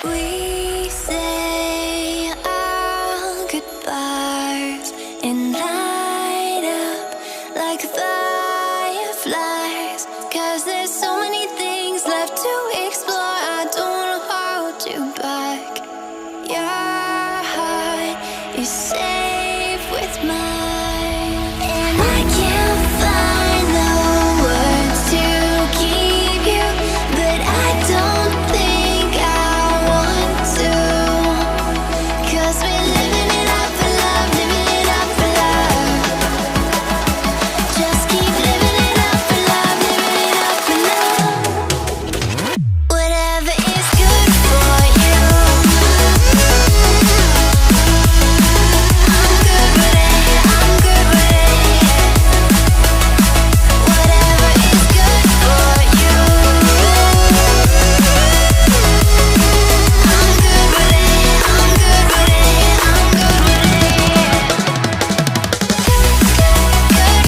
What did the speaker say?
We say our goodbyes and light up like fireflies. 'Cause there's so many things left to explore. I don't wanna hold you back. Your heart is safe with mine.